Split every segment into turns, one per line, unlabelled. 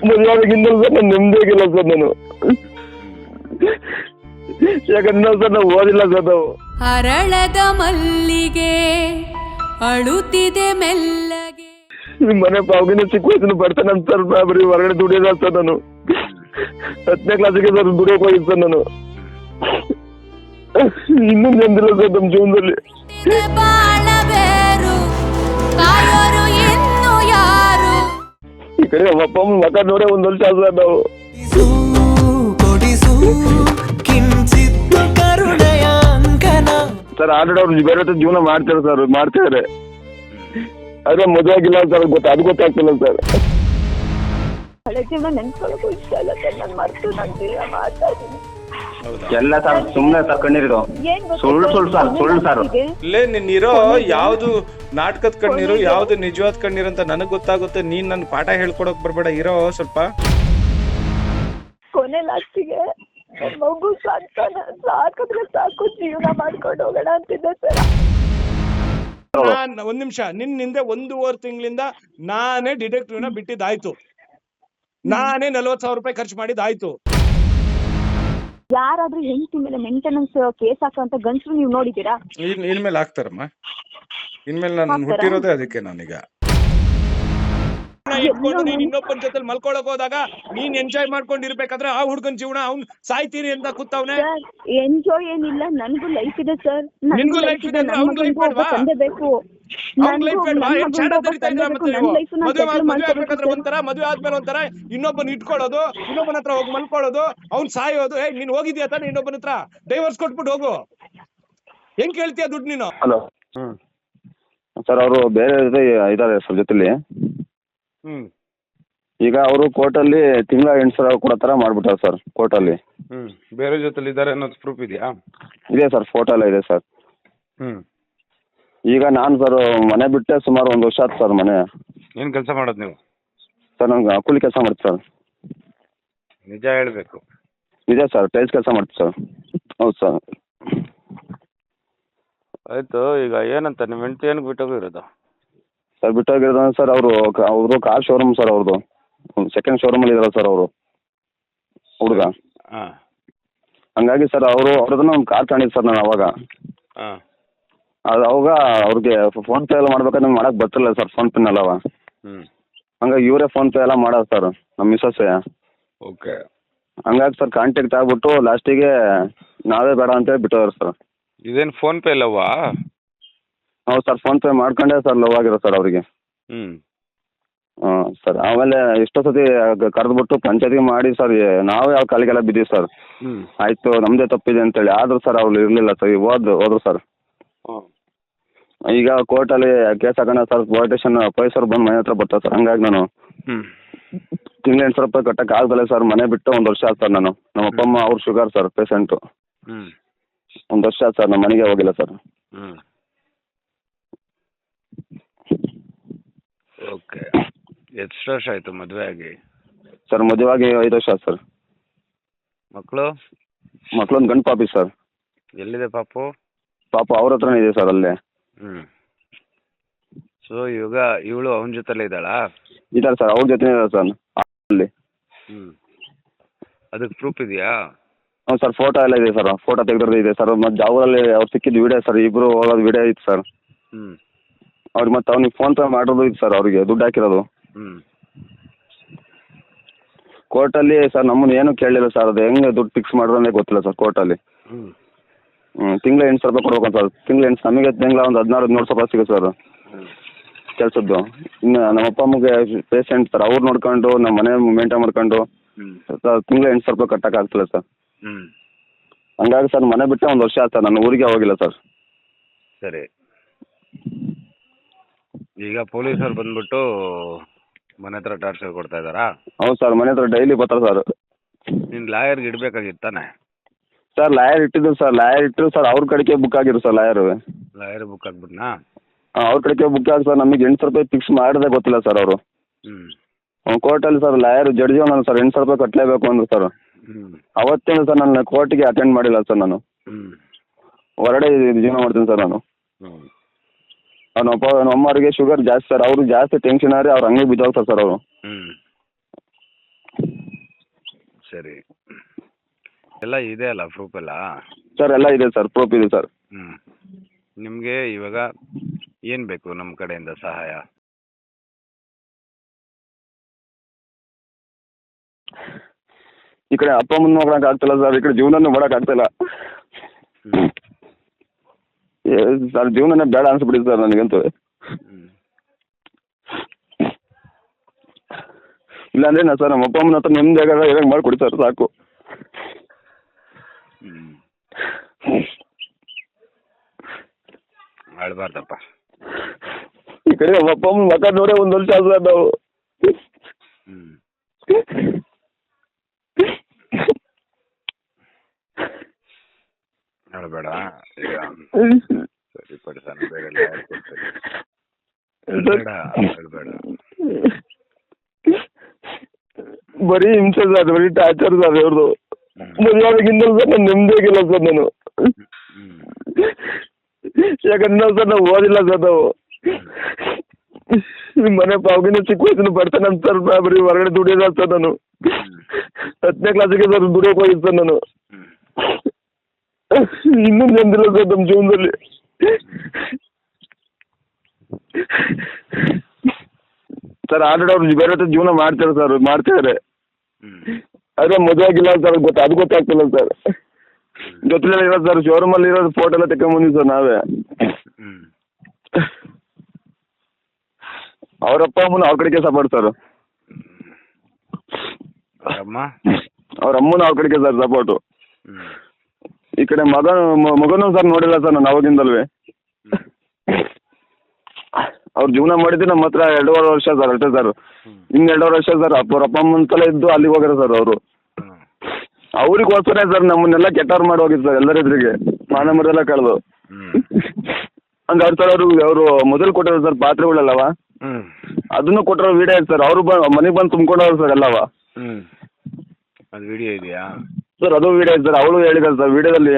ಮದುವೆ ಆಗಿಂದಲೂ ಸರ್ ನಾನು ನೆಮ್ಮದಿಯಾಗಿಲ್ಲ ಸರ್ ನಾನು. ಯಾಕಂದ್ರೆ ಸರ್ ನಾವು ಓದಿಲ್ಲ ಸರ್ ನಾವು.
ಹರಳದ ಮಲ್ಲಿಗೆ ಅಳುತ್ತಿದೆ ಮೆಲ್ಲಗೆ.
ಮನೆ ಪಾವಗಿನ ಚಿಕ್ಕ ವಯಸ್ಸಿನ ಬರ್ತಾನೆ ಸರ್. ಬರೀ ಹೊರಗಡೆ ದುಡಿಯೋದ ಸರ್ ನಾನು. 10ನೇ ಕ್ಲಾಸಿಗೆ ಸರ್ ದುಡಿಯೋಕೆ ಹೋಗಿದ್ದು ಸರ್ ನಾನು. ಇನ್ನೂ ನೆಮ್ಮದಿಲ್ಲ ಸರ್ ನಮ್ಮ ಜೀವನದಲ್ಲಿ. ಈ ಕಡೆ ನಮ್ಮ ಅಪ್ಪ ಅಮ್ಮ ಮಕ್ಕ ನೋಡೇ 1 ವರ್ಷ ಸರ್ ನಾವು. ಸರ್ ಆಲ್ರೆಡಿ ಅವ್ರು ಬೇರೆ ಜೀವನ ಮಾಡ್ತಾರೆ ಸರ್, ಮಾಡ್ತಿದ್ದಾರೆ. ಆದ್ರೆ ಮದುವೆ ಆಗಿಲ್ಲ ಸರ್, ಅದು ಗೊತ್ತಾಗ್ತಿಲ್ಲ ಸರ್.
ಹಳೆ ಜೀವನ ನೆನ್ಸ್ಕೊಳ್ಳೋಕ್ಕೂ ಇಷ್ಟ ಇಲ್ಲ ಸರ್. ನಾನು ಮರ್ತು ನಾನು ಜೀವನ ಮಾಡ್ತಾ ಇದ್ದೀನಿ.
ಎಲ್ಲ ಸರ್ ಸುಮ್ಮನೆ ಸರ್ ಕಣ್ಣೀರಿದು ಸುಳ್ಳು ಸರ್.
ಇಲ್ಲೇ ನೀನಿರೋ ಯಾವ್ದು ನಾಟಕದ ಕಣ್ಣೀರು ಯಾವ್ದು ನಿಜವಾದ ಕಣ್ಣೀರು ಅಂತ ನನಗ್ ಗೊತ್ತಾಗುತ್ತೆ. ನೀನ್ ನನ್ ಪಾಠ ಹೇಳ್ಕೊಡಕ್ ಬರ್ಬೇಡ, ಇರೋ ಸ್ವಲ್ಪ.
ಕೊನೆ ಲಾಸ್ಟಿಗೆ ಮಗು ಸಾಕಿದ್ರೆ ಸಾಕು, ಜೀವನ ಮಾಡ್ಕೊಂಡು ಹೋಗೋಣ ಅಂತಿದ್ದೆ ಸರ್.
ಒಂದ್ ನಿಮಿಷ, ನಿನ್ನಿಂದ 1.5 ತಿಂಗಳಿಂದ ನಾನೇ ಡಿಟೆಕ್ಟಿವ್ನ ಬಿಟ್ಟಿದ್ದಾಯ್ತು. ನಾನೇ 40,000 ರೂಪಾಯಿ ಖರ್ಚು ಮಾಡಿದ್ದಾಯ್ತು.
ಯಾರಾದ್ರೂ ಹೆಂಡತಿ ಮೇಲೆ ಮೇಂಟೆನೆನ್ಸ್ ಕೇಸ್ ಹಾಕುವಂತ ಗಂಡಸರು ನೀವು ನೋಡಿದೀರಾ?
ಇನ್ಮೇಲೆ ಹಾಕ್ತಾರಮ್ಮ. ಇನ್ಮೇಲೆ ನಾನು ಹುಟ್ಟಿರೋದೇ ಅದಕ್ಕೆ. ನಾನೀಗ ಇಟ್ಕೊಂಡು ನೀನ್ ಇನ್ನೊಬ್ಬನ ಜೊತೆ ಮಲ್ಕೊಳಕ್ ಹೋದಾಗ ನೀನ್ ಎಂಜಾಯ್ ಮಾಡ್ಕೊಂಡಿರ್ಬೇಕಾದ್ರೆ ಆ ಹುಡ್ಗನ್ ಜೀವನ ಅವ್ನ್ ಸಾಯ್ತೀನಿ ಅಂತ ಕೂತವ್ನೆ.
ಎಂಜಾಯ್ ಏನಿಲ್ಲ, ನನ್ಗೂ ಲೈಫ್ ಇದೆ ಸರ್.
ನಿನ್ಗೂ ಲೈಫ್ ಇದೆ ಅಂದ್ರೆ ಅವ್ನ್ ಲೈಫ್ ಬೇಡವಾ?
ತಂದೆ ಬೇಕು.
ಅವ್ನ್ ಲೈಫ್ ಬೇಡವಾ? ಏನ್ ಚಾಡ ತರಿತಾ ಇದ್ರ ಮತ್ತೆ ನೀವು? ಮದುವೆ ಆಗ್ಬೇಕಾದ್ರೆ ಒಂಥರ, ಮದುವೆ ಆದ್ಮೇಲೆ ಒಂಥರ, ಇನ್ನೊಬ್ಬನ ಇಟ್ಕೊಳ್ಳೋದು, ಇನ್ನೊಬ್ಬನ ಹತ್ರ ಹೋಗಿ ಮಲ್ಕೊಳ್ಳೋದು, ಅವ್ನ್ ಸಾಯೋದು. ನೀನ್ ಹೋಗಿದ್ಯಾ ತಾನೆ ಇನ್ನೊಬ್ಬನ ಹತ್ರ? ಡೈವರ್ಸ್ ಕೊಟ್ಬಿಟ್ಟು ಹೋಗು. ಹೆಂಗ್ ಕೇಳ್ತೀಯ ದುಡ್ಡು ನೀನು?
ಹಲೋ ಸರ್, ಅವರು ಬೇರೆ ಇದಾರೆ ಸರ್ ಜೊತೆಲಿ. ಈಗ ಅವರು ಕೋರ್ಟಲ್ಲಿ ತಿಂಗಳ 8,000 ಕೊಡೋ ಥರ ಮಾಡ್ಬಿಟ್ಟಾರೆ ಸರ್ ಕೋರ್ಟಲ್ಲಿ.
ಬೇರೆ ಜೊತೆಲಿ ಇದಾರೆ ಅನ್ನೋದು ಪ್ರೂಫ್ ಇದೆಯಾ?
ಇದೆ ಸರ್, ಫೋಟೋ ಎಲ್ಲ ಇದೆ ಸರ್. ಈಗ ನಾನು ಸರ್ ಮನೆ ಬಿಟ್ಟೆ ಸುಮಾರು 1 ವರ್ಷ ಆಯ್ತು ಸರ್. ಮನೆ
ಏನ್ ಕೆಲಸ ಮಾಡೋದು ನೀವು?
ಸರ್ ನಂಗೆ ಕೂಲಿ ಕೆಲಸ ಮಾಡ್ತೀವಿ ಸರ್.
ನಿಜ ಹೇಳ್ಬೇಕು.
ಇದೆ ಸರ್, ಟೈಲ್ಸ್ ಕೆಲಸ ಮಾಡ್ತೀವಿ ಸರ್. ಹೌದು ಸರ್.
ಆಯ್ತು, ಈಗ ಏನಂತ ನಿಮ್ಮ ಹೆಂಡತಿ ಏನಕ್ಕೆ ಬಿಟ್ಟೋಗಿರೋದು?
ಸರ್ ಬಿಟ್ಟೋಗಿರೋದು ಸರ್, ಅವರು ಕಾರ್ ಶೋರೂಮ್ ಸರ್. ಅವ್ರದ್ದು ಸೆಕೆಂಡ್ ಶೋರೂಮಲ್ಲಿ ಇದಾರೆ ಸರ್ ಅವರು ಹುಡುಗ. ಹಂಗಾಗಿ ಸರ್ ಅವ್ರದನ್ನ ಒಂದು ಕಾರ್ ತಗೊಂಡಿದ್ದು ಸರ್ ನಾನು ಅವಾಗ. ಅವಾಗ ಅವ್ರಿಗೆ ಫೋನ್ ಪೇ ಎಲ್ಲ ಮಾಡ್ಬೇಕಾದ್ರೆ ನಮ್ಗೆ ಮಾಡಕ್ಕೆ ಬರ್ತಿಲ್ಲ ಸರ್, ಫೋನ್ ಪೇನ್ ಅಲ್ಲವ. ಹಂಗಾಗಿ ಇವರೇ ಫೋನ್ ಪೇ ಎಲ್ಲ ಮಾಡೋದು ಸರ್, ನಮ್ಮ ಮಿಸ್ಸಸ್ಸೇ.
ಓಕೆ.
ಹಂಗಾಗಿ ಸರ್ ಕಾಂಟ್ಯಾಕ್ಟ್ ಆಗ್ಬಿಟ್ಟು ಲಾಸ್ಟಿಗೆ ನಾವೇ ಬೇಡ ಅಂತೇಳಿ ಬಿಟ್ಟೋದ್ರು ಸರ್.
ಇದೇನು ಫೋನ್ ಪೇ ಅಲ್ಲವಾ?
ಹೌದು ಸರ್, ಫೋನ್ ಪೇ ಮಾಡ್ಕೊಂಡೇ ಸರ್ ಲವ್ ಆಗಿರೋ ಸರ್ ಅವರಿಗೆ. ಸರ್ ಆಮೇಲೆ ಎಷ್ಟೋ ಸತಿ ಕರೆದ್ಬಿಟ್ಟು ಪಂಚಾಯತಿಗೆ ಮಾಡಿ ಸರ್, ನಾವೇ ಅವ್ರ ಕಾಲಿಗೆಲ್ಲ ಬಿದ್ದೀವಿ ಸರ್. ಆಯಿತು ನಮ್ಮದೇ ತಪ್ಪಿದೆ ಅಂತೇಳಿ. ಆದರೂ ಸರ್ ಅವ್ರು ಇರಲಿಲ್ಲ ಸರ್, ಹೋದ್ರು ಸರ್. ಈಗ ಕೋರ್ಟಲ್ಲಿ ಕೇಸ್ ಹಾಕೋಣ ಸರ್, ಪೊಲಿಟಿಷನ್ ಪೊಲೀಸರು ಬಂದು ಮನೆ ಹತ್ರ ಬರ್ತಾರೆ ಸರ್. ಹಂಗಾಗಿ ನಾನು ತಿಂಗಳ 8,000 ರೂಪಾಯಿ ಕಟ್ಟಕ್ಕೆ ಆಗದಲ್ಲ ಸರ್. ಮನೆ ಬಿಟ್ಟು 1 ವರ್ಷ ಆಯ್ತು ಸರ್. ನಾನು ನಮ್ಮ ಅಪ್ಪ ಅಮ್ಮ ಅವ್ರು ಶುಗರ್ ಸರ್ ಪೇಷೆಂಟು. 1 ವರ್ಷ ಆಯ್ತು ಸರ್, ನಮ್ಮ ಮನೆಗೆ ಹೋಗಿಲ್ಲ ಸರ್.
ಓಕೆ. ಎಷ್ಟು ವರ್ಷ ಆಯಿತು ಮದುವೆ ಆಗಿ?
ಸರ್ ಮದುವೆ ಆಗಿ 5 ವರ್ಷ ಆಯ್ತು ಸರ್. ಮಕ್ಕಳೊಂದು ಗಂಡು ಪಾಪಿ ಸರ್.
ಎಲ್ಲಿದೆ ಪಾಪು?
ಅವ್ರ ಹತ್ರನೇ ಇದೆ ಸರ್, ಅಲ್ಲೇ.
ಸೊ ಇವಾಗ ಇವಳು ಅವನ ಜೊತೆಲೇ ಇದ್ದಾಳಾ?
ಇದ್ದಾರೆ ಸರ್, ಅವ್ರ ಜೊತೆ ಇದ್ದಾರೆ ಸರ್ ಅಲ್ಲಿ.
ಅದಕ್ಕೆ ಪ್ರೂಫ್ ಇದೆಯಾ?
ಹ್ಞೂ ಸರ್, ಫೋಟೋ ಎಲ್ಲ ಇದೆ ಸರ್. ಫೋಟೋ ತೆಗೆದ್ರದ್ದು ಇದೆ ಸರ್. ಮತ್ತು ಜಾವರಲ್ಲಿ ಅವ್ರು ಸಿಕ್ಕಿದ್ದು ವಿಡಿಯೋ ಸರ್, ಇಬ್ಬರು ಹೋಗೋದು ವಿಡಿಯೋ ಇತ್ತು ಸರ್. ಅವ್ರಿಗೆ ಮತ್ತು ಅವ್ನಿಗೆ ಫೋನ್ ಪೇ ಮಾಡೋದು ಇತ್ತು ಸರ್, ಅವ್ರಿಗೆ ದುಡ್ಡು ಹಾಕಿರೋದು. ಕೋರ್ಟಲ್ಲಿ ಸರ್ ನಮ್ಮನ್ನು ಏನೂ ಕೇಳಲಿಲ್ಲ ಸರ್. ಅದು ಹೆಂಗೆ ದುಡ್ಡು ಫಿಕ್ಸ್ ಮಾಡೋದೇ ಗೊತ್ತಿಲ್ಲ ಸರ್ ಕೋರ್ಟಲ್ಲಿ. ತಿಂಗಳ 8,000 ರೂಪಾಯಿ ಕೊಡ್ಬೇಕು ಸರ್. ನಮಗೆ ತಿಂಗಳ ಒಂದು 16,000-17,000 ರೂಪಾಯಿ ಸಿಗುತ್ತೆ ಸರ್ ಕೆಲಸದ್ದು. ಇನ್ನು ನಮ್ಮ ಅಪ್ಪ ಅಮ್ಮಗೆ ಪೇಷೆಂಟ್ ಸರ್, ಅವ್ರು ನೋಡ್ಕೊಂಡು ನಮ್ಮ ಮನೆ ಮೇಂಟೈನ್ ಮಾಡ್ಕೊಂಡು ತಿಂಗಳ 8,000 ರೂಪಾಯಿ ಕಟ್ಟೋಕ್ಕಾಗ್ತಿಲ್ಲ ಸರ್. ಹಂಗಾಗಿ ಸರ್ ಮನೆ ಬಿಟ್ಟೆ 1 ವರ್ಷ ಆಯ್ತು ಸರ್, ನಾನು ಊರಿಗೆ ಹೋಗಿಲ್ಲ ಸರ್.
ಸರಿ, ಈಗ ಪೊಲೀಸರು ಬಂದ್ಬಿಟ್ಟು ಮನೆ ಹತ್ರ ಟಾರ್ಚರ್ ಕೊಡ್ತಾ ಇದ್ದಾರಾ?
ಹೌದು ಸರ್, ಮನೆ ಹತ್ರ ಡೈಲಿ ಬರ್ತಾರೆ ಸರ್.
ನೀನು ಲಾಯರ್ಗೆ ಇಡಬೇಕಾಗಿತ್ತಾನೆ?
ಸರ್ ಲಾಯರ್ ಇಟ್ಟಿದ್ದು ಸರ್, ಅವ್ರ ಕಡೆಗೆ ಬುಕ್ ಆಗಿರು ಸರ್. ಲಾಯರ್
ಬುಕ್ ಆಗ್ಬಿಟ್ನಾ?
ಅವ್ರ ಕಡೆಗೆ ಬುಕ್ ಆಗಿ ಸರ್, ನಮಗೆ 8,000 ರೂಪಾಯಿ ಫಿಕ್ಸ್ ಮಾಡೋದೇ ಗೊತ್ತಿಲ್ಲ ಸರ್ ಅವರು. ಕೋರ್ಟಲ್ಲಿ ಸರ್ ಲಾಯರ್ ಜಡ್ಜಿ ನಾನು ಸರ್ 8,000 ರೂಪಾಯಿ ಕಟ್ಟಲೇಬೇಕು ಅಂದ್ರು ಸರ್. ಅವತ್ತೇನು ಸರ್ ನಾನು ಕೋರ್ಟಿಗೆ ಅಟೆಂಡ್ ಮಾಡಿಲ್ಲ ಸರ್. ನಾನು ಹೊರಗಡೆ ಜೀವನ ಮಾಡ್ತೀನಿ ಸರ್ ನಾನು. ನಮ್ಮ ಅಮ್ಮವ್ರಿಗೆ ಶುಗರ್ ಜಾಸ್ತಿ ಸರ್. ಅವರು ಜಾಸ್ತಿ ಟೆನ್ಷನ್ ಆದರೆ ಅವ್ರು ಹಂಗೆ ಬಿದ್ದೋಗ್ತಾರೆ ಸರ್ ಅವರು.
ಸರಿ. ಎಲ್ಲ ಇದೆ ಅಲ್ಲ ಪ್ರೂಫ್ ಎಲ್ಲ?
ಸರ್ ಎಲ್ಲ ಇದೆ ಸರ್, ಪ್ರೂಫ್ ಇದೆ ಸರ್.
ನಿಮಗೆ ಇವಾಗ ಏನು ಬೇಕು ನಮ್ಮ ಕಡೆಯಿಂದ ಸಹಾಯ?
ಈ ಕಡೆ ಅಪ್ಪ ಅಮ್ಮನ ನೋಡಕ್ ಆಗ್ತಿಲ್ಲ ಸರ್, ಈ ಕಡೆ ಜೀವನನೂ ಮಾಡಕ್ ಆಗ್ತಿಲ್ಲ ಸರ್. ಜೀವನನೇ ಬೇಡ ಅನ್ಸ್ಬಿಟ್ಟಿದೆ ಸರ್ ನನಗಂತೂ. ಇಲ್ಲಾಂದ್ರೆ ನಾ ಸರ್ ನಮ್ಮ ಅಪ್ಪ ಅಮ್ಮನ ಹತ್ರ ನೆಮ್ಮದಿಯಾಗ ಹೇಗೆ ಮಾಡಿಕೊಡಿ ಸರ್, ಸಾಕು.
ಅಳ್ಬಾರ್ದಪ್ಪ.
ಈ ಕಡೆ ನಮ್ಮ ಅಪ್ಪ ಅಮ್ಮನ ಮಕ್ಕ ನೋಡೇ 1 ವರ್ಷ ಆದ ಸರ್ ನಾವು.
ಅಳ್ಬೇಡ. ಸರಿಪಡಿಸೋಣ, ಬೇರೆ ಅಳ್ಬೇಡ.
ಬರೀ ಹಿಂಸೆ ಸರ್, ಬರೀ ಟಾರ್ಚರ್ ಸರ್ ಅವ್ರದ್ದು. ಮದುವೆಗಿಂತ ಸರ್ ನಾನು ನೆಮ್ಮದಿಯಾಗಿಲ್ಲ ಸರ್ ನಾನು. ಯಾಕಂದ್ರೆ ಸರ್ ನಾವು ಓದಿಲ್ಲ ಸರ್ ನಾವು. ಮನೆ ಪಾವಗಿನ ಚಿಕ್ಕ ವಯಸ್ಸಿನ ಬರ್ತಾನೆ ಅಂತ ಸರ್, ಬರೀ ಹೊರಗಡೆ ದುಡಿಯೋದ ಸರ್ ನಾನು. 10ನೇ ಕ್ಲಾಸಿಗೆ ಸರ್ ದುಡಿಯೋಕೆ ಹೋಗಿದ್ದು ಸರ್ ನಾನು. ಇನ್ನೂ ನೆಮ್ಮದಿಲ್ಲ ಸರ್ ನಮ್ಮ ಜೀವನದಲ್ಲಿ. ಸರ್ ಆಲ್ರೆಡಿ ಅವ್ರು ಬೇರೆ ಜೀವನ ಮಾಡ್ತಾರೆ ಸರ್, ಮಾಡ್ತಿದ್ದಾರೆ. ಅದೇ ಮದುವೆ ಆಗಿಲ್ಲ ಸರ್, ಅದು ಗೊತ್ತಾಗ್ತಿಲ್ಲ ಸರ್. ಜೊತೆಲೆ ಇರೋದು ಸರ್, ಶೋರೂಮಲ್ಲಿ ಇರೋದು ಫೋಟೋ ಎಲ್ಲ ತೆಕೊಂಬಂದಿವಿ ಸರ್ ನಾವೇ. ಅವರಪ್ಪ ಅಮ್ಮನ ಅವ್ರ ಕಡೆಗೆ ಸಪೋರ್ಟ್ ಸರ್. ಅವ್ರ ಅಮ್ಮನ ಅವ್ರ ಕಡೆಗೆ ಸರ್ ಸಪೋರ್ಟು. ಈ ಕಡೆ ಮಗನೂ ಸರ್ ನೋಡಿಲ್ಲ ಸರ್ ನಾನು ಅವಾಗಿಂದಲ್ವೇ. ಅವ್ರು ಜೀವನ ಮಾಡಿದ್ದು ನಮ್ಮ ಹತ್ರ 2.5 ವರ್ಷ ಸರ್ ಅಷ್ಟೇ ಸರ್. ಇನ್ನು 2.5 ವರ್ಷ ಸರ್ ಅವ್ರ ಅಪ್ಪ ಅಮ್ಮನ ತಲೆ ಇದ್ದು ಅಲ್ಲಿಗೆ ಹೋಗ್ಯಾರ ಸರ್ ಅವರು. ಅವ್ರಿಗೋಸ್ಕರ ಸರ್ ನಮ್ಮನ್ನೆಲ್ಲ ಕೆಟ್ಟವ್ರು ಮಾಡಿ ಹೋಗಿದ್ದು ಸರ್, ಎಲ್ಲರಿದ್ರಿಗೆ ಮಾನ ಮರ್ಯಾದೆ ಕಳೆದು. ಹಂಗೆ ಅವ್ರು ಸರ್ ಅವರು ಮೊದಲು ಕೊಟ್ಟಿರೋ ಸರ್ ಪಾತ್ರೆಗಳಲ್ಲವ, ಅದನ್ನು ಕೊಟ್ಟಿರೋ ವಿಡಿಯೋ ಐತೆ ಸರ್. ಅವರು ಮನೆಗೆ ಬಂದು ತುಂಬ್ಕೊಂಡವ್ರು ಸರ್ ಎಲ್ಲವ.
ಅದು ವಿಡಿಯೋ ಇದೆಯಾ
ಸರ್? ಅದು ವಿಡಿಯೋ ಐತೆ ಸರ್. ಅವಳು ಹೇಳಿದಾರೆ ಸರ್ ವಿಡಿಯೋದಲ್ಲಿ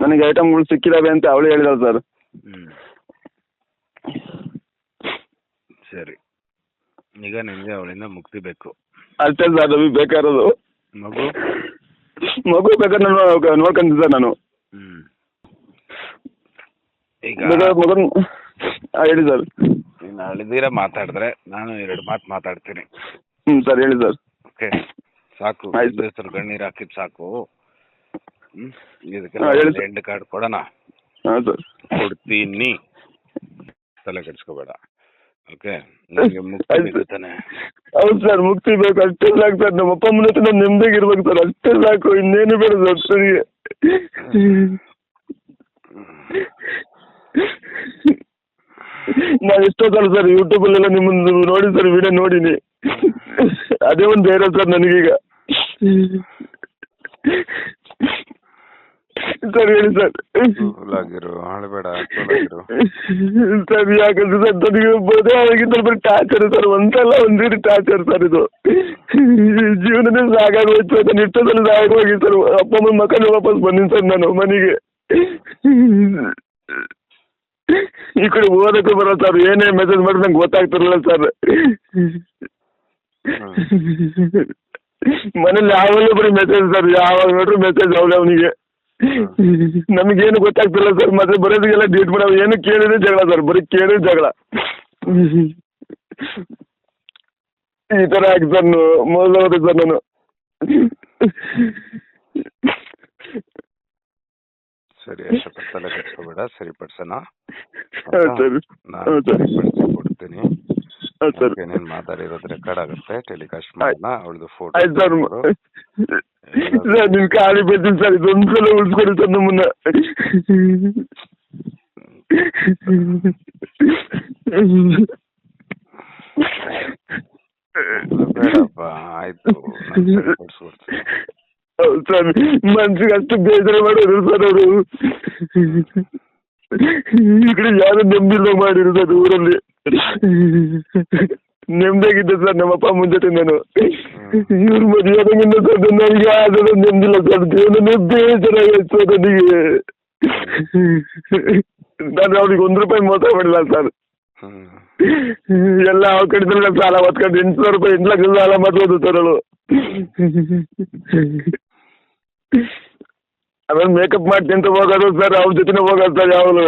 ನನಗೆ ಐಟಮ್ಗಳು ಸಿಕ್ಕಿದಾವೆ ಅಂತ ಅವಳು ಹೇಳಿದಾರೆ ಸರ್.
ಸರಿ, ಈಗ ನಿಮಗೆ ಅವಳಿಂದ ಮುಕ್ತಿ ಬೇಕು
ಅಷ್ಟೇ ಸರ್. ನಮಗೆ ಬೇಕಾಗಿರೋದು ಮಗು ಬೇಕಾದ್ರೆ ನಾನು ನೋಡ್ಕೊಂತೀನಿ ಸರ್ ನಾನು.
ಈಗ
ಮಗನ್ ಹೇಳಿ ಸರ್.
ನೀನು ಅಳಿದಿರ ಮಾತಾಡಿದ್ರೆ ನಾನು 2 ಮಾತು ಮಾತಾಡ್ತೀನಿ.
ಸರ್ ಹೇಳಿ ಸರ್.
ಓಕೆ ಸಾಕು, ಹೆಸರು ಕಣ್ಣೀರು ಹಾಕಿದ್ ಸಾಕು. ಇದಕ್ಕೆ ಎಂಡ್ ಕಾರ್ಡ್ ಕೊಡೋಣ?
ಹಾಂ ಸರ್
ಕೊಡ್ತೀನಿ, ತಲೆ ಕೆಡಿಸ್ಕೋಬೇಡ. ಓಕೆ, ನನಗೆ ಮುಕ್ತಿ ಬೇಕು ತಾನೆ?
ಹೌದು ಸರ್, ಮುಕ್ತಿ ಬೇಕು ಅಷ್ಟೇ ಸಾಕು ಸರ್. ನಮ್ಮ ಅಪ್ಪ ಅಮ್ಮನ ಹತ್ರ ನಾನು ನೆಮ್ಮದಿಯಾಗಿರ್ಬೇಕು ಸರ್, ಅಷ್ಟೇ ಸಾಕು. ಇನ್ನೇನು ಬೇಡ ಸರ್ ನನಗೆ. ನಾನು ಎಷ್ಟೋ ಸಲ ಸರ್ ಯೂಟ್ಯೂಬಲ್ಲೆಲ್ಲ ನಿಮ್ಮನ್ನು ನೋಡಿ ಸರ್, ವಿಡಿಯೋ ನೋಡಿನಿ. ಅದೇ ಒಂದು ಧೈರ್ಯ ಸರ್ ನನಗೀಗ. ಸರ್ ಹೇಳಿ ಸರ್.
ಅಳಬೇಡ
ಸರ್, ಯಾಕಂದ್ರೆ ಸರ್ ನನಗೆ ಮದುವೆ ಆಗಿದ್ದಲ್ಲಿ ಬರೀ ಟಾರ್ಚರ್ ಸರ್, ಒಂದ್ಸಲ ಒಂದ್ಸರಿ ಟಾರ್ಚರ್ ಸರ್. ಇದು ಜೀವನನೇ ಸಾಕಾಗೋಯ್ತು ಸರ್, ಇಷ್ಟೊಂದಲ್ಲ ಸಾಕಾಗೋಗಿ ಸರ್. ಅಪ್ಪ ಅಮ್ಮನ ಮಕ್ಕಳು ವಾಪಸ್ ಬಂದಿನಿ ಸರ್ ನಾನು ಮನೆಗೆ. ಈ ಕಡೆ ಓದಕ್ಕೆ ಬರೋ ಸರ್, ಏನೇ ಮೆಸೇಜ್ ಮಾಡಿ ನಂಗೆ ಗೊತ್ತಾಗ್ತಿರಲಿಲ್ಲ ಸರ್. ಮನೇಲಿ ಯಾವಾಗಲೂ ಬರೀ ಮೆಸೇಜ್ ಸರ್, ಯಾವಾಗ ನೋಡ್ರಿ ಮೆಸೇಜ್ ಅವನಿಗೆ. ನಮಗೇನು ಗೊತ್ತಾಗ್ತಿಲ್ಲ ಸರ್. ಮತ್ತೆ ಬರೋದಕ್ಕೆಲ್ಲ ಡೇಟ್ ಮಾಡೋ, ಏನು ಕೇಳಿದ್ರೆ ಜಗಳ ಸರ್, ಬರೀ ಕೇಳಿದ್ರೆ ಜಗಳ. ಈ ಥರ ಆಗಿ ಸರ್ ಮೊದಲು ಹೋದೆ ಸರ್ ನಾನು.
ಸರಿ, ಅಷ್ಟೊತ್ತ ತಲೆ ಕೆಡಿಸ್ಕೋಬೇಡ, ಸರಿಪಡಿಸೋಣ. ನಾನು ಕೊಡ್ತೀನಿ. ಏನೇನು ಮಾತಾಡಿರೋದು ರೆಕಾರ್ಡ್ ಆಗುತ್ತೆ, ಟೆಲಿಕಾಸ್ಟ್ ಮಾಡೋಣ. ಅವಳದು ಫೋಟೋ
ಆಯ್ತು ಸರ್. ಸರ್ ನಿಮ್ ಖಾಲಿ ಬರ್ತೀನಿ ಸರ್, ಇದೊಂದ್ಸಲ ಉಳಿಸ್ಕೊಡಿ ಸರ್ ನಮ್ಮನ್ನ.
ಬೇಡಪ್ಪ, ಆಯ್ತು.
ಹೌದು ಸರ್, ಮನ್ಸಿಗೆ ಅಷ್ಟು ಬೇಜಾರು ಮಾಡೋರು ಸರ್ ಅವರು. ಈ ಕಡೆ ಯಾರು ನೆಮ್ಮದಿಲ್ಲ ಮಾಡಿರು ಸರ್ ಊರಲ್ಲಿ. ನೆಮ್ಮದಿಯಾಗಿದ್ದೆ ಸರ್ ನಮ್ಮ ಅಪ್ಪ ಅಮ್ಮನ ಜೊತೆ ನಾನು. ಇವ್ರ ಮದುವೆ ಆದಾಗಿಂದ ಸರ್ ನನಗೆ ಯಾವ್ದಾದ್ರು ನೆಮ್ಮದಿಲ್ಲ ಸರ್, ಜೀವನನೇ ಬೇಜಾರಾಗೈತೆ ಸರ್ ನನಗೆ. ನಾನು ಅವ್ರಿಗೆ 1 ರೂಪಾಯಿ ಮೋಸ ಮಾಡಿಲ್ಲ ಸರ್. ಎಲ್ಲ ಅವ್ರ ಕಡೆದಲ್ಲ ಸಾಲ ಹೊತ್ಕೊಂಡು 800 ರೂಪಾಯಿ 8 ಲಕ್ಷ ಸಾಲ ಮಾಡ್ಬೋದು ಸರ್ ಅವಳು. ಆಮೇಲೆ ಮೇಕಪ್ ಮಾಡ್ತೀನಿ ಅಂತ ಹೋಗೋದು ಸರ್, ಅವ್ರ ಜೊತೆನೇ ಹೋಗೋದು ಸರ್ ಯಾವಾಗಲೂ.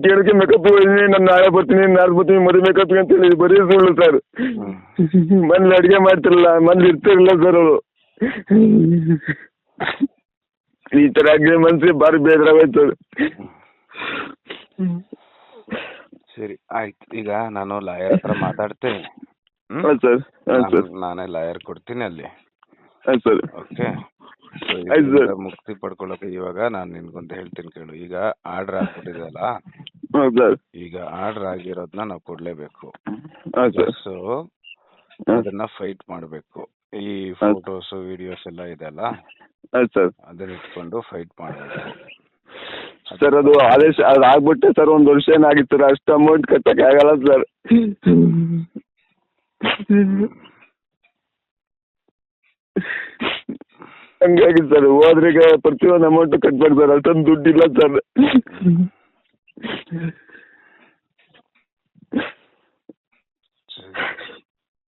ಕೇಳಕ್ಕೆ ಮೇಕಪ್ ಹೋಗಿದ್ದೀನಿ, ನಾನು ನಾಳೆ ಬರ್ತೀನಿ ನಾಳೆ ಬರ್ತೀನಿ ಮದುವೆ ಮೇಕಪ್ಗೆ ಅಂತ ಹೇಳಿ ಬರೀ ಸುಳ್ಳು ಸರ್. ಮನೇಲಿ ಅಡುಗೆ ಮಾಡ್ತಿರಲಿಲ್ಲ, ಮನೇಲಿ ಇರ್ತಿರಲಿಲ್ಲ ಸರ್ ಅವರು. ಈ ಥರ ಆಗಿ ಮನ್ಸಿಗೆ ಭಾರಿ ಬೇಜಾರಾಗೋಯ್ತು ಸರ್.
ಸರಿ ಆಯ್ತು, ಈಗ ನಾನು ಲಾಯರ್ ಹತ್ರ ಮಾತಾಡ್ತೀನಿ.
ಹಾಂ ಸರ್, ಹಾಂ ಸರ್,
ನಾನೇ ಲಾಯರ್ ಕೊಡ್ತೀನಿ ಅಲ್ಲಿ.
ಹಾಂ ಸರ್,
ಓಕೆ,
ಆಯ್ತು ಸರ್.
ಮುಕ್ತಿ ಪಡ್ಕೊಳ್ಳೋಕೆ ಇವಾಗ ನಾನು ನಿನ್ಗೊಂದು ಹೇಳ್ತೀನಿ ಕೇಳು. ಈಗ ಆರ್ಡರ್ ಆಗ್ಬಿಟ್ಟಿದೆಯಲ್ಲ,
ಹಾಂ ಸರ್,
ಈಗ ಆರ್ಡರ್ ಆಗಿರೋದನ್ನ ನಾವು ಕೊಡ್ಲೇಬೇಕು.
ಹಾಂ ಸರ್,
ಸೊ ಅದನ್ನ ಫೈಟ್ ಮಾಡಬೇಕು. ಈ ಫೋಟೋಸ್ ವಿಡಿಯೋಸ್ ಎಲ್ಲ ಇದೆಲ್ಲ,
ಹಾಂ ಸರ್,
ಅದನ್ನ ಇಟ್ಕೊಂಡು ಫೈಟ್ ಮಾಡಬೇಕು
ಸರ್. ಅದು ಆದೇಶ ಅದು ಆಗ್ಬಿಟ್ಟೆ ಸರ್, 1 ವರ್ಷ ಏನಾಗಿತ್ತು ಸರ್, ಅಷ್ಟು ಅಮೌಂಟ್ ಕಟ್ಟಕ್ಕೆ ಆಗಲ್ಲ ಸರ್. ಹಂಗಾಗಿ ಸರ್ ಹೋದ್ರಿಗೆ ಪ್ರತಿಯೊಂದು ಅಮೌಂಟ್ ಕಟ್ಬೇಕು ಸರ್, ಅಷ್ಟೊಂದು ದುಡ್ಡಿಲ್ಲ ಸರ್.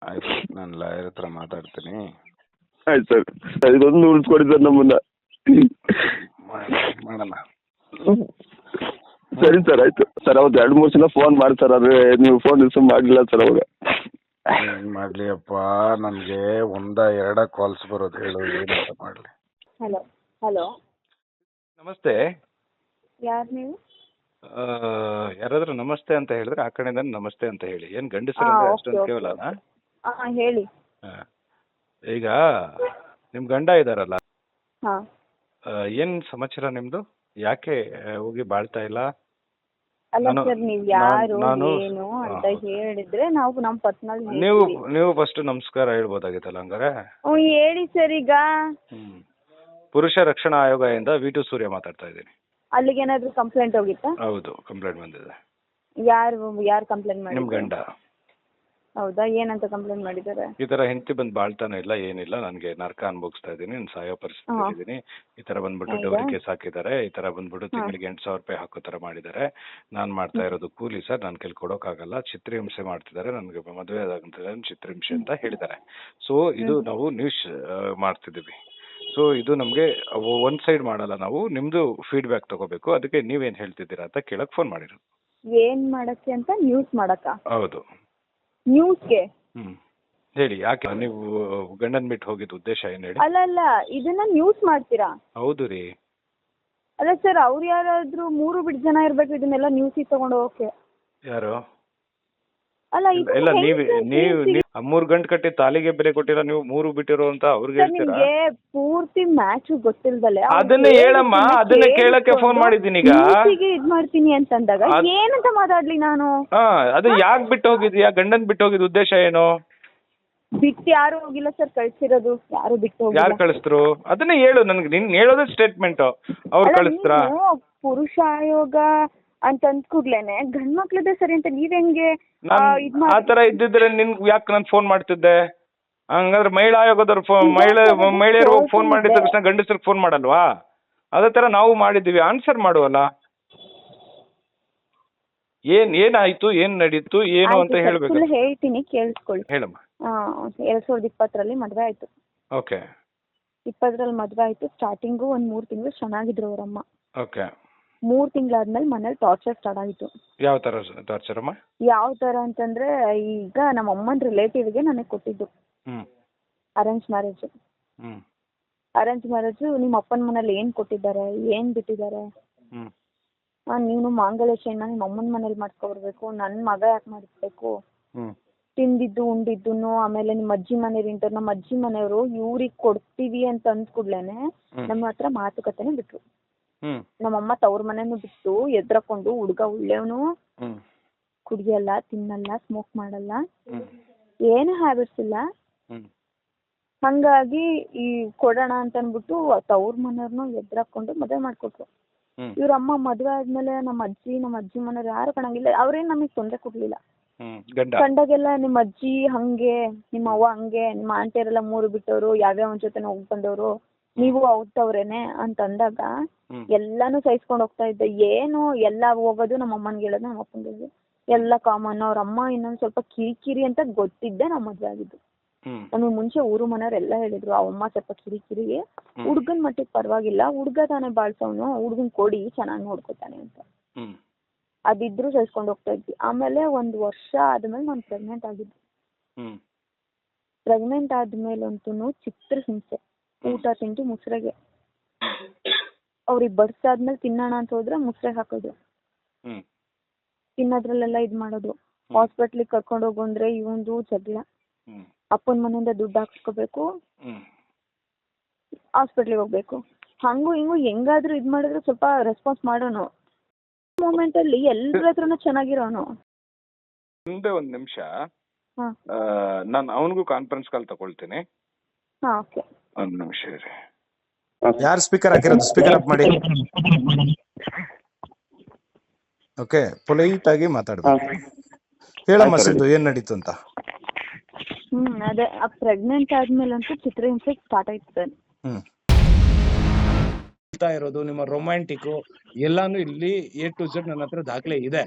ಆಯ್ತು, ನಾನು ಲಾಯರ್ ಹತ್ರ ಮಾತಾಡ್ತೀನಿ.
ಆಯ್ತು ಸರ್, ಸರ್ ಇದೊಂದು ಉಳಿಸ್ಕೊಡಿ ಸರ್ ನಮ್ಮನ್ನ.
ಮಾಡೋಣ.
ಸರಿ ಸರ್, ಆಯ್ತು ಸರ್. ಅವತ್ತು 2-3 ಸಲ ಫೋನ್ ಮಾಡಿ ಸರ್, ಆದರೆ ನೀವು ಫೋನ್ ರಿಸೀವ್ ಮಾಡಲಿಲ್ಲ ಸರ್ ಅವಾಗ.
ಏನ್ ಮಾಡ್ಲಿ ಅಪ್ಪ, ನನ್ಗೆ 1-2 ಕಾಲ್ಸ್ ಬರೋದು, ಹೇಳು ಏನಂತ ಮಾಡ್ಲಿ.
ಹಲೋ ಹಲೋ,
ನಮಸ್ತೆ.
ಯಾರು ನೀವು?
ಯಾರಾದ್ರೂ ನಮಸ್ತೆ ಅಂತ ಹೇಳಿದ್ರೆ ಆ ಕಡೆಯಿಂದ ನಮಸ್ತೆ ಅಂತ ಹೇಳಿ. ಏನ್ ಗಂಡಸರಿಂದ ಅಷ್ಟೊಂದು ಕೇವಲನಾ?
ಹಾಂ ಹೇಳಿ.
ಈಗ ನಿಮ್ ಗಂಡ ಇದಾರಲ್ಲ,
ಹಾಂ,
ಏನ್ ಸಮಾಚಾರ ನಿಮ್ದು? ಯಾಕೆ ಹೋಗಿ ಬಾಳ್ತಾ ಇಲ್ಲ?
ಅಲ್ಲ ಸರ್, ನೀವು ಯಾರು ಏನು ಅಂತ ಹೇಳಿದ್ರೆ ನಾವು ನಮ್ಮ ಪರ್ಸನಲ್
ನೀವು ಫಸ್ಟ್ ನಮಸ್ಕಾರ ಹೇಳ್ಬೋದಾಗಿತ್ತಲ್ಲ ಹಂಗಾರೆ.
ಹೇಳಿ ಸರ್. ಈಗ
ಪುರುಷ ರಕ್ಷಣಾ ಆಯೋಗದಿಂದ V2 ಸೂರ್ಯ ಮಾತಾಡ್ತಾ ಇದ್ದೀನಿ.
ಅಲ್ಲಿಗೆ ಏನಾದ್ರು ಕಂಪ್ಲೇಂಟ್ ಹೋಗಿತ್ತಾ?
ಹೌದು, ಕಂಪ್ಲೇಂಟ್ ಬಂದಿದೆ.
ಯಾರು ಕಂಪ್ಲೇಂಟ್
ನಿಮ್
ಮಾಡಿದ್ರು?
ಗಂಡ.
ಹೌದಾ, ಏನಂತ ಕಂಪ್ಲೇಂಟ್ ಮಾಡಿದ್ದಾರೆ?
ಈ ತರ ಹೆಂಡತಿ ಬಂದು ಬಾಳ್ತಾನೆ ಇಲ್ಲ, ಏನಿಲ್ಲ, ನನಗೆ ನರಕ ಅನುಭವಿಸ್ತಾ ಇದ್ದೀನಿ, ನಾನು ಸಾಯೋ ಪರಿಸ್ಥಿತಿ ಇದ್ದೀನಿ, ಈ ತರ ಬಂದ್ಬಿಟ್ಟು ಡೌರಿ ಕೇಸ್ ಹಾಕಿದ್ದಾರೆ, ಈ ತರ ಬಂದ್ಬಿಟ್ಟು ತಿಂಗಳಿಗೆ 8,000 ರೂಪಾಯಿ ಹಾಕೋ ತರ ಮಾಡಿದ್ದಾರೆ, ನಾನ್ ಮಾಡ್ತಾ ಇರೋದು ಕೂಲಿ ಸರ್, ನನ್ನ ಕೈಲಿ ಕೊಡೋಕ್ಕಾಗಲ್ಲ, ಚಿತ್ರಹಿಂಸೆ ಮಾಡ್ತಿದ್ದಾರೆ, ನನಗೆ ಮದುವೆ ಆದಂತ ಚಿತ್ರಹಿಂಸೆ ಅಂತ ಹೇಳಿದ್ದಾರೆ. ಸೊ ಇದು ನಾವು ನ್ಯೂಸ್ ಮಾಡ್ತಿದ್ದೀವಿ. ಸೊ ಇದು ನಮಗೆ ಒಂದ್ ಸೈಡ್ ಮಾಡಲ್ಲ, ನಾವು ನಿಮ್ದು ಫೀಡ್ಬ್ಯಾಕ್ ತಗೋಬೇಕು. ಅದಕ್ಕೆ ನೀವೇನ್ ಹೇಳ್ತಿದ್ದೀರಾ ಅಂತ ಕೇಳಕ್ ಫೋನ್ ಮಾಡಿರೋದು.
ಏನ್ ಮಾಡಕ್ಕೆ ಅಂತ? ನ್ಯೂಸ್ ಮಾಡಕ್ಕ?
ಹೌದು.
ನ್ಯೂಸ್ಗೆ?
ಹೇಳಿ, ಯಾಕೆ ನೀವು ಗಂಡನ್ ಬಿಟ್ಟು ಹೋಗಿದ್ದು ಉದ್ದೇಶ ಏನ್ ಹೇಳಿ?
ಅಲ್ಲ, ಇದನ್ನ ನ್ಯೂಸ್ ಮಾಡ್ತೀರಾ?
ಹೌದು ರೀ.
ಅಲ್ಲ ಸರ್, ಅವ್ರು ಯಾರಾದ್ರೂ 3 ಬಿಟ್ಟು ಜನ ಇರ್ಬೇಕು ಇದನ್ನೆಲ್ಲ ನ್ಯೂಸಿಗೆ ತಗೊಂಡು ಹೋಗಕ್ಕೆ.
ಯಾರು?
ಅಲ್ಲ,
ಇಲ್ಲ, ನೀವು 3 ಗಂಟೆ ಕಟ್ಟಿ ತಾಲಿಗೆ ಬೆಲೆ ಕೊಟ್ಟಿಲ್ಲ, ನೀವು 3 ಬಿಟ್ಟಿರೋ ಅಂತ ಅವ್ರಿಗೆ ಹೇಳ್ತೀರಾ?
ನಿಮ್ಗೆ ಪೂರ್ತಿ ಮ್ಯಾಚ್ ಗೊತ್ತಿಲ್ದಲೆ
ಅದನ್ನೇ ಹೇಳಮ್ಮ, ಅದನ್ನ ಕೇಳಕ್ಕೆ ಫೋನ್ ಮಾಡಿದ್ದೀನಿ. ಈಗ
ಇದ್ ಮಾಡ್ತೀನಿ ಅಂತಂದಾಗ ಏನಂತ ಮಾತಾಡ್ಲಿ ನಾನು?
ಅದು ಯಾಕೆ ಬಿಟ್ಟು ಹೋಗಿದ್ಯಾ? ಗಂಡನ್ ಬಿಟ್ಟು ಹೋಗಿದ್ ಉದ್ದೇಶ ಏನು?
ಬಿಟ್ಟು ಯಾರು ಹೋಗಿಲ್ಲ ಸರ್, ಕಳ್ಸಿರೋದು. ಯಾರು ಬಿಟ್ಟು ಹೋಗಿಲ್ಲ.
ಯಾರು ಕಳಿಸ್ತರು? ಅದನ್ನೇ ಹೇಳು ನನಗೆ. ನೀನ್ ಹೇಳೋದೇ ಸ್ಟೇಟ್ಮೆಂಟ್. ಅವ್ರು ಕಳಿಸ್ತಾರ?
ಪುರುಷ ಆಯೋಗ ಅಂತ ಅಂದ್ಕೂಡ್ಲೇನೆ ಗಂಡ್ ಮಕ್ಳದೇ ಸರಿ ಅಂತ ನೀವ್ ಹೆಂಗೆ
ಆ ತರ ಇದ್ದಿದ್ರೆ ನಿನ್ಗೆ ಯಾಕೆ ನಾನು ಫೋನ್ ಮಾಡ್ತಿದ್ದೆ? ಹಂಗಂದ್ರೆ ಮಹಿಳಾ ಆಯೋಗದವ್ರು ಮಹಿಳೆಯರು ಫೋನ್ ಮಾಡಿದ ತಕ್ಷಣ ಗಂಡಸರಿಗೆ ಫೋನ್ ಮಾಡಲ್ವಾ? ಅದೇ ತರ ನಾವು ಮಾಡಿದ್ದೀವಿ. ಆನ್ಸರ್ ಮಾಡುವಲ್ಲ. ಏನಾಯ್ತು, ಏನ್ ನಡೀತು, ಏನು ಅಂತ ಹೇಳ್ಬೇಕು.
ಹೇಳ್ತೀನಿ, ಕೇಳಿಸ್ಕೊಳ್ಳಿ.
ಹೇಳಮ್ಮ.
2020ರಲ್ಲಿ ಮದ್ವೆ ಆಯ್ತು.
ಓಕೆ.
20ರಲ್ಲಿ ಮದ್ವೆ ಆಯ್ತು. ಸ್ಟಾರ್ಟಿಂಗು 1-3 ತಿಂಗಳು ಚೆನ್ನಾಗಿದ್ರು ಅವರಮ್ಮ.
ಓಕೆ.
3 ತಿಂಗಳಾದ್ಮೇಲೆ ಮನೇಲಿ ಟಾರ್ಚರ್ ಸ್ಟಾರ್ಟ್ ಆಯಿತು.
ಯಾವ ತರ ಟಾರ್ಚರ್ ಅಮ್ಮ?
ಯಾವ ತರ ಅಂತಂದ್ರೆ, ಈಗ ನಮ್ಮ ಅಮ್ಮನ ರಿಲೇಟಿವ್ಗೆ ನನಗೆ ಕೊಟ್ಟಿದ್ದು ಅರೇಂಜ್ ಮ್ಯಾರೇಜ್. ಅರೇಂಜ್ ಮ್ಯಾರೇಜ್ ನಿಮ್ಮ ಅಪ್ಪನ ಮನೇಲಿ ಏನ್ ಕೊಟ್ಟಿದ್ದಾರೆ, ಏನ್ ಬಿಟ್ಟಿದ್ದಾರೆ, ನೀನು ಮಾಂಗಲ್ಯ ಚೈನ್ನ ನಿಮ್ಮ ಅಮ್ಮನ ಮನೇಲಿ ಮಾಡ್ಕೊಬರ್ಬೇಕು, ನನ್ನ ಮಗ ಯಾಕೆ ಮಾಡಿಸ್ಬೇಕು, ತಿಂದಿದ್ದು ಉಂಡಿದ್ದು, ಆಮೇಲೆ ನಿಮ್ಮ ಅಜ್ಜಿ ಮನೆಯವ್ರು ನಮ್ಮ ಅಜ್ಜಿ ಮನೆಯವರು ಇವ್ರಿಗೆ ಕೊಡ್ತೀವಿ ಅಂತ ಅಂದ್ಕೂಡ್ಲೇನೆ ನಮ್ಮ ಹತ್ರ ಮಾತುಕತೆನೆ ಬಿಟ್ರು. ನಮ್ಮಮ್ಮ ತವ್ರ ಮನೆನೂ ಬಿಟ್ಟು ಎದ್ರಕೊಂಡು, ಹುಡ್ಗ ಒಳ್ಳೆಯವನು, ಕುಡಿಯಲ್ಲ, ತಿನ್ನಲ್ಲ, ಸ್ಮೋಕ್ ಮಾಡಲ್ಲ, ಏನು ಹ್ಯಾಬಿಟ್ಸ್ ಇಲ್ಲ. ಹಂಗಾಗಿ ಈ ಕೊಡೋಣ ಅಂತ ಅನ್ಬಿಟ್ಟು ತವ್ರ ಮನೆಯವ್ರನ್ನೂ ಎದ್ರಾಕೊಂಡು ಮದುವೆ ಮಾಡ್ಕೊಟ್ರು. ಇವ್ರ ಅಮ್ಮ ಮದುವೆ ಆದ್ಮೇಲೆ ನಮ್ಮ ಅಜ್ಜಿ ಮನೆಯವ್ರು ಯಾರು ಕಾಣಂಗಿಲ್ಲ. ಅವ್ರೇನ್ ನಮಗ್ ತೊಂದರೆ ಕೊಡ್ಲಿಲ್ಲ. ಕಂಡಾಗೆಲ್ಲ ನಿಮ್ಮ ಅಜ್ಜಿ ಹಂಗೆ, ನಿಮ್ಮ ಅವ್ವ ಹಂಗೆ, ನಿಮ್ಮ ಆಂಟಿಯರೆಲ್ಲ 3 ಬಿಟ್ಟವ್ರು, ಯಾವ್ಯಾವ ಜೊತೆ ಹೋಗ್ ಬಂದವ್ರು, ನೀವು ಔತವ್ರೇನೆ ಅಂತ ಅಂದಾಗ ಎಲ್ಲಾನು ಸಹಿಸ್ಕೊಂಡ್ ಹೋಗ್ತಾ ಇದ್ದೆ. ಏನು ಎಲ್ಲ ಹೋಗೋದು ನಮ್ಮ ಅಮ್ಮನ್ಗೆ ಹೇಳೋದು, ನಮ್ಮ ಅಪ್ಪಂಗೆ ಹೇಳೋದು, ಎಲ್ಲ ಕಾಮನ್. ಅವ್ರ ಅಮ್ಮ ಇನ್ನೊಂದ್ ಸ್ವಲ್ಪ ಕಿರಿಕಿರಿ ಅಂತ ಗೊತ್ತಿದ್ದೆ ನಾವು ಮದ್ವೆ ಆಗಿದ್ದು. ನಮಗೆ ಮುಂಚೆ ಊರು ಮನೆಯವರೆಲ್ಲ ಹೇಳಿದ್ರು, ಆ ಅಮ್ಮ ಸ್ವಲ್ಪ ಕಿರಿಕಿರಿಗೆ, ಹುಡ್ಗನ್ ಮಟ್ಟಿಗೆ ಪರವಾಗಿಲ್ಲ, ಹುಡ್ಗ ತಾನೇ ಬಾಳ್ಸವನು, ಹುಡ್ಗನ್ ಕೊಡಿ ಚೆನ್ನಾಗಿ ನೋಡ್ಕೊತಾನೆ ಅಂತ. ಅದಿದ್ರು ಸಹಿಸ್ಕೊಂಡು ಹೋಗ್ತಾ ಇದ್ವಿ. ಆಮೇಲೆ 1 ವರ್ಷ ಆದ್ಮೇಲೆ ನಾನು ಪ್ರೆಗ್ನೆಂಟ್ ಆಗಿದ್ದೆ. ಪ್ರೆಗ್ನೆಂಟ್ ಆದ್ಮೇಲಂತೂ ಚಿತ್ರ ಹಿಂಸೆ, ಊಟ ತಿಂಡಿ ಮುಸ್ರೆಗೆ. ಅವ್ರಿಗೆ ಬಡ್ಸಾದ್ಮೇಲೆ ತಿನ್ನೋಣ ಅಂತ ಹೋದ್ರೆ ಮುಸ್ರೆ ಹಾಕೋದು, ತಿನ್ನೋದ್ರಲ್ಲೆಲ್ಲ ಇದ್ ಮಾಡೋದು. ಹಾಸ್ಪಿಟ್ಲಿಗೆ ಕರ್ಕೊಂಡು ಹೋಗು ಅಂದ್ರೆ ಇವಂದು ಜಗಳ, ಅಪ್ಪನ ಮನೆಯಿಂದ ದುಡ್ಡು ಹಾಕ್ಸ್ಕೋಬೇಕು, ಹಾಸ್ಪಿಟ್ಲಿಗೆ ಹೋಗ್ಬೇಕು. ಹಂಗು ಹಿಂಗು ಹೆಂಗಾದ್ರೂ ಇದ್ ಮಾಡಿದ್ರೆ ಸ್ವಲ್ಪ ರೆಸ್ಪಾನ್ಸ್ ಮಾಡೋನು. ಮೂಮೆಂಟ್ ಅಲ್ಲಿ ಎಲ್ಲರ ಹತ್ರನೂ ಚೆನ್ನಾಗಿರೋನು.
ಮುಂದೆ 1 ನಿಮಿಷ, ನಾನು ಅವನಿಗೂ ಕಾನ್ಫರೆನ್ಸ್ ಕಾಲ್ ತಗೊಳ್ತೀನಿ.
ಓಕೆ,
1 ನಿಮಿಷ ಇರಿ.
ಯಾರು ಸ್ಪೀಕರ್ ಹಾಕಿರೋದು? ಸ್ಪೀಕರ್ ಅಪ್ ಮಾಡಿ. ಓಕೆ, ಪೊಲೈಟ್ ಆಗಿ ಮಾತಾಡ್ಬೇಕು. ಹೇಳಮ್ಮ ಸಿದ್ದು, ಏನ್ ನಡೀತು ಅಂತ.
ಅದೇ ಪ್ರೆಗ್ನೆಂಟ್ ಆದ್ಮೇಲಂತೂ ಚಿತ್ರಹಿಂಸೆ ಸ್ಟಾರ್ಟ್ ಆಯ್ತದೆ.
ಇರೋದು ನಿಮ್ಮ ರೊಮ್ಯಾಂಟಿಕ್ ಎಲ್ಲಾನು ಇಲ್ಲಿ A to Z ನನ್ನ ಹತ್ರ ದಾಖಲೆ ಇದೆ,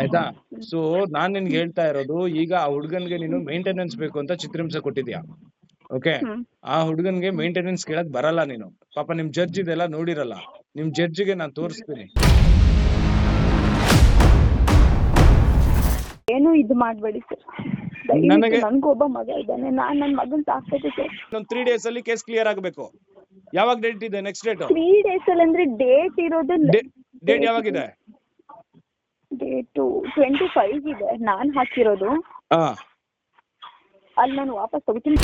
ಆಯ್ತಾ? ಸೊ ನಾನ್ ನಿನ್ಗೆ ಹೇಳ್ತಾ ಇರೋದು, ಈಗ ಆ ಹುಡ್ಗನ್ಗೆ ನೀನು ಮೇಂಟೆನೆನ್ಸ್ ಬೇಕು ಅಂತ ಚಿತ್ರಹಿಂಸೆ ಕೊಟ್ಟಿದ್ಯಾ. ಓಕೆ, ಆ ಹುಡ್ಗನ್ಗೆ ಮೇಂಟೆನೆನ್ಸ್ ಕೇಳಕ್ ಬರಲ್ಲ ನೀನು. ಪಾಪ ನಿಮ್ ಜಡ್ಜ್ ಇದೆಲ್ಲ ನೋಡಿರಲ್ಲ, ನಿಮ್ ಜಡ್ಜ್ಗೆ ನಾನು ತೋರಿಸ್ತೀನಿ.
ಏನು ಇದು ಮಾಡ್ಬೇಡಿ ಸರ್, ನನ್ಗೊಬ್ಬ ಮಗ ಇದ್ದಾನೆ, ನಾನ್ ನನ್ ಮಗನ್ ಸಾಕ್ತೈತೆ ಸರ್.
3 days ಅಲ್ಲಿ ಕೇಸ್ ಕ್ಲಿಯರ್ ಆಗ್ಬೇಕು. ಯಾವಾಗ ಡೇಟ್ ಇದೆ? ನೆಕ್ಸ್ಟ್ ಡೇಟ್
3 days ಅಲ್ಲಿ ಅಂದ್ರೆ ಡೇಟ್ ಇರೋದು,
ಡೇಟ್ ಯಾವಾಗಿದೆ?
ಡೇಟು 25 ಇದೆ ನಾನ್ ಹಾಕಿರೋದು. ಅಲ್ಲಿ ನಾನು ವಾಪಸ್ ತಗೋತೀನಿ.